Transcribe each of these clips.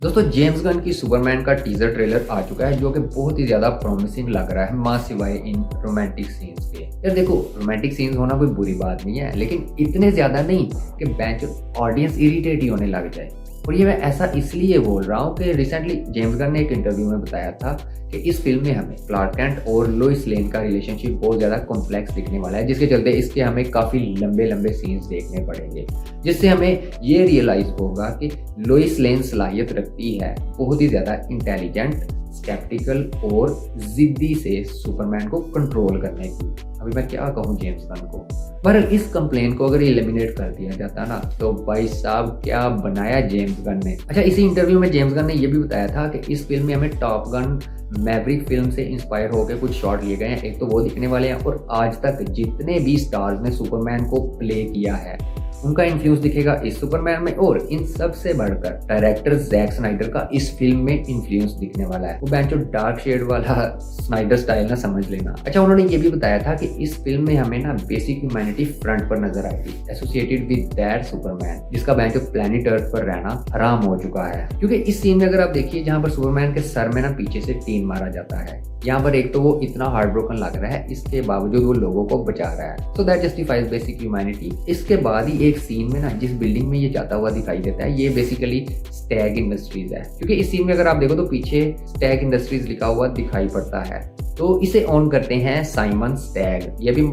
दोस्तों James Gunn की Superman का टीजर ट्रेलर आ चुका है जो कि बहुत ही ज्यादा प्रॉमिसिंग लग रहा है मां सिवाय इन रोमांटिक सीन्स के। यार देखो, रोमांटिक सीन्स होना कोई बुरी बात नहीं है, लेकिन इतने ज्यादा नहीं कि बेंच ऑडियंस इरिटेट ही होने लग जाए। और ये मैं ऐसा इसलिए बोल रहा हूँ कि रिसेंटली जेम्स गन ने एक इंटरव्यू में बताया था कि इस फिल्म में हमें क्लार्क कैंट और लोइस लेन का रिलेशनशिप बहुत ज़्यादा कॉम्प्लेक्स दिखने वाला है, जिसके चलते इसके हमें काफ़ी लंबे लंबे सीन्स देखने पड़ेंगे, जिससे हमें ये रियलाइज़ होगा कि लोइस लेन सलाहियत रखती है बहुत ही ज़्यादा इंटेलिजेंट, स्केप्टिकल और जिद्दी से सुपरमैन को कंट्रोल करने की। अभी मैं क्या कहूँ जेम्स गन को। पर इस कंप्लेन को अगर एलिमिनेट कर दिया जाता ना, तो भाई साहब क्या बनाया जेम्स गन ने। अच्छा, इसी इंटरव्यू में जेम्स गन ने यह भी बताया था कि इस फिल्म में हमें टॉप गन मैवरिक फिल्म से इंस्पायर होकर कुछ शॉट लिए गए हैं। एक तो वो दिखने वाले हैं, और आज तक जितने भी स्टार्स ने सुपरमैन को प्ले किया है उनका इन्फ्लुएंस दिखेगा इस सुपरमैन में। और इन सबसे बढ़कर डायरेक्टर जैक स्नाइडर का इस फिल्म में इन्फ्लुएंस दिखने वाला है। वो बेंचो डार्क शेड वाला स्नाइडर स्टाइल ना समझ लेना। अच्छा, उन्होंने ये भी बताया था कि इस फिल्म में हमें ना बेसिक ह्यूमैनिटी फ्रंट पर नजर आएगी, एसोसिएटेड विद दैट सुपरमैन, जिसका बेंचो प्लेनेट अर्थ पर रहना हराम हो चुका है। क्योंकि इस सीन में अगर आप देखिए, जहाँ पर सुपरमैन के सर में ना पीछे से टीन मारा जाता है, यहाँ पर एक तो वो इतना हार्ट ब्रोकन लग रहा है, इसके बावजूद वो लोगों को बचा रहा है। So that justifies basic humanity. इसके बाद ही एक सीन में ना जिस बिल्डिंग में ये जाता हुआ दिखाई देता है, ये बेसिकली स्टैग इंडस्ट्रीज है। क्योंकि इस सीन में अगर आप देखो तो पीछे स्टैग इंडस्ट्रीज लिखा हुआ दिखाई पड़ता है। तो इसे ऑन करते हैं साइमन स्टैग। ये भी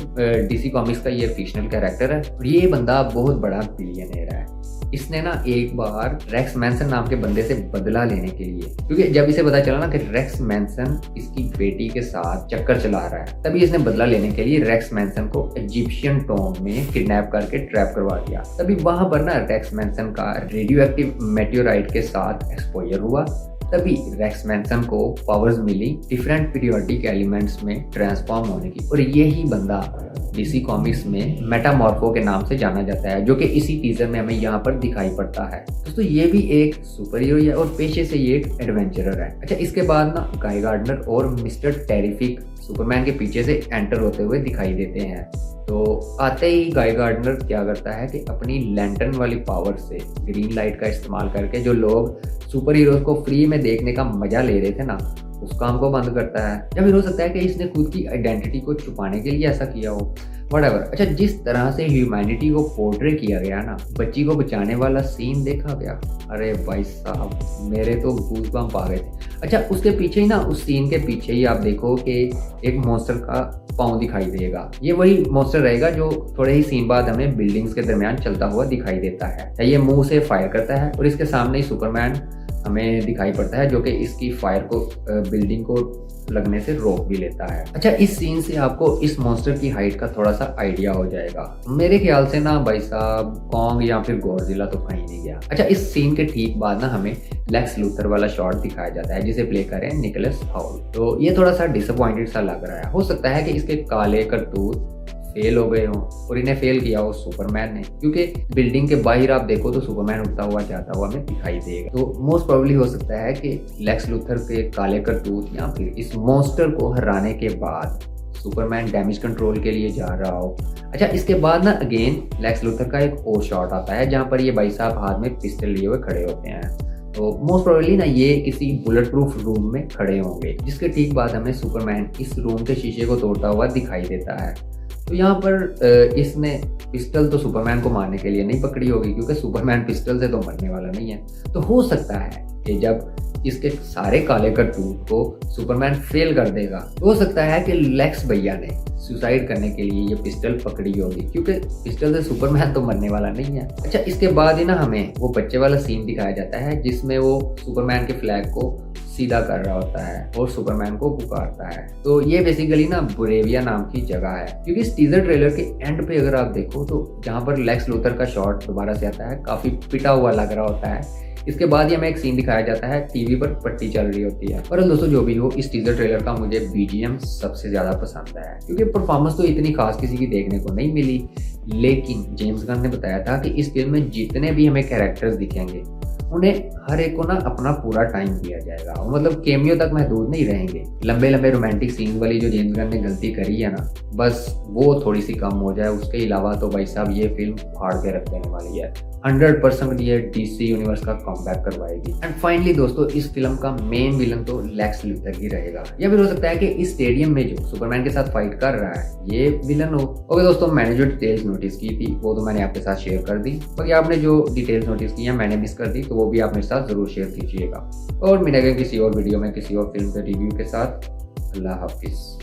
डीसी कॉमिक्स का ये फिक्शनल कैरेक्टर है, और ये बंदा बहुत बड़ा बिलियनर है। इसने ना एक बार रेक्स मैनसन नाम के बंदे से बदला लेने के लिए, क्योंकि जब इसे पता चला ना कि रेक्स मैनसन इसकी बेटी के साथ चक्कर चला रहा है, तभी इसने बदला लेने के लिए रेक्स मैनसन को इजिप्शियन टॉम्ब में किडनैप करके ट्रैप करवा दिया। तभी वहां पर ना रेक्स मैनसन का रेडियो एक्टिव मेटेओराइट के साथ एक्सपोजर हुआ। तभी रेक्स मैनसन को पावर्स मिली डिफरेंट पीरियोडिक एलिमेंट्स में ट्रांसफॉर्म होने की, और यही बंदा डीसी कॉमिक्स में मेटामॉर्फो के नाम से जाना जाता है, जो कि इसी टीजर में हमें यहाँ पर दिखाई पड़ता है। दोस्तों ये भी एक सुपर हीरो है, और पेशे से ये एक एडवेंचरर है। अच्छा, इसके बाद ना गाय गार्डनर और मिस्टर टेरिफिक सुपरमैन के पीछे से एंटर होते हुए दिखाई देते हैं। तो आते ही गाय गार्डनर क्या करता है कि अपनी लैंटर्न वाली पावर से ग्रीन लाइट का इस्तेमाल करके जो लोग सुपर हीरोज को फ्री में देखने का मजा ले रहे थे ना, उस काम को बंद करता है। या फिर हो सकता है कि इसने खुद की आइडेंटिटी को छुपाने के लिए ऐसा किया हो, व्हाटएवर। अच्छा, जिस तरह से ह्यूमैनिटी को पोर्ट्रे किया गया ना, बच्ची को बचाने वाला सीन देखा गया, अरे भाई साहब मेरे तो गूज़बम्प आ गए थे। अच्छा, उसके पीछे ही ना, उस सीन के पीछे ही आप देखो कि एक मॉन्स्टर का पाँव दिखाई देगा। ये वही मॉन्स्टर रहेगा जो थोड़े ही सीन बाद हमें बिल्डिंग्स के दरमियान चलता हुआ दिखाई देता है। ये मुंह से फायर करता है, और इसके सामने ही सुपरमैन हमें दिखाई पड़ता है, जो कि इसकी फायर को बिल्डिंग को लगने से रोक भी लेता है। अच्छा, इस सीन से आपको इस मॉन्स्टर की हाइट का थोड़ा सा आइडिया हो जाएगा। मेरे ख्याल से ना भाई साहब कॉन्ग या फिर गॉडजिला तो कहीं नहीं गया। अच्छा, इस सीन के ठीक बाद ना हमें लेक्स लूथर वाला शॉट दिखाया जाता है, जिसे प्ले करें निकोलस हाउल। तो ये थोड़ा सा डिसअपॉइंटेड सा लग रहा है। हो सकता है कि इसके काले करतूत फेल हो गए हों, और इन्हें फेल किया हो सुपरमैन ने, क्योंकि बिल्डिंग के बाहर आप देखो तो सुपरमैन उड़ता हुआ जाता हुआ हमें दिखाई देगा। तो मोस्ट प्रोबेबली हो सकता है कि लेक्स लूथर के काले करतूत या फिर इस मॉन्स्टर को हराने के बाद सुपरमैन डैमेज कंट्रोल के लिए जा रहा हो। अच्छा, इसके बाद ना अगेन लेक्स लूथर का एक और शॉट आता है, जहाँ पर ये भाई साहब हाथ में पिस्टल लिए हुए खड़े होते हैं। तो मोस्ट प्रोबेबली ना ये किसी बुलेट प्रूफ रूम में खड़े होंगे, जिसके ठीक बाद हमें सुपरमैन इस रूम के शीशे को तोड़ता हुआ दिखाई देता है। तो यहाँ पर इसने पिस्टल तो सुपरमैन को मारने के लिए नहीं पकड़ी होगी, क्योंकि सुपरमैन पिस्टल से तो मरने वाला नहीं है। तो हो सकता है कि जब इसके सारे काले करतूत को सुपरमैन फेल कर देगा, तो हो सकता है कि लेक्स भैया ने सुसाइड करने के लिए ये पिस्टल पकड़ी होगी, क्योंकि पिस्टल से सुपरमैन तो मरने वाला नहीं है। अच्छा, इसके बाद ही ना हमें वो बच्चे वाला सीन दिखाया जाता है, जिसमें वो सुपरमैन के फ्लैग को सीधा कर रहा होता है और सुपरमैन को पुकारता है। तो ये बेसिकली ना बुरेविया नाम की जगह है, क्योंकि इस टीजर ट्रेलर के एंड पे अगर आप देखो तो जहाँ पर लेक्स लूथर का शॉट दोबारा से आता है, काफी पिटा हुआ लग रहा होता है। इसके बाद ही हमें एक सीन दिखाया जाता है, टीवी पर पट्टी चल रही होती है। और दोस्तों जो भी हो, इस टीजर ट्रेलर का मुझे बीजीएम सबसे ज्यादा पसंद आया, क्योंकि परफॉर्मेंस तो इतनी खास किसी की देखने को नहीं मिली, लेकिन जेम्स गन ने बताया था कि इस फिल्म में जितने भी हमें कैरेक्टर्स दिखेंगे उन्हें हर एक को ना अपना पूरा टाइम दिया जाएगा, मतलब केमियो तक महदूद नहीं रहेंगे। लंबे लंबे रोमांटिक सीन वाली जो जेम्स गन ने गलती करी है ना, बस वो थोड़ी सी कम हो जाए। उसके अलावा तो भाई साहब ये फिल्म फाड़ के रख देने वाली है। 100% ये डीसी यूनिवर्स का कमबैक करवाएगी। एंड फाइनली दोस्तों, इस फिल्म का मेन विलन तो लेक्स लूथर ही रहेगा, या फिर हो सकता है कि इस स्टेडियम में जो सुपरमैन के साथ फाइट कर रहा है ये विलन हो। ओके दोस्तों, मैंने जो डिटेल्स नोटिस की थी वो तो मैंने आपके साथ शेयर कर दी, बाकी आपने जो डिटेल्स नोटिस की है मैंने मिस कर दी, तो वो भी आप मेरे साथ जरूर शेयर कीजिएगा। और मिलेंगे किसी और वीडियो में किसी और फिल्म के रिव्यू के साथ। अल्लाह हाफिज।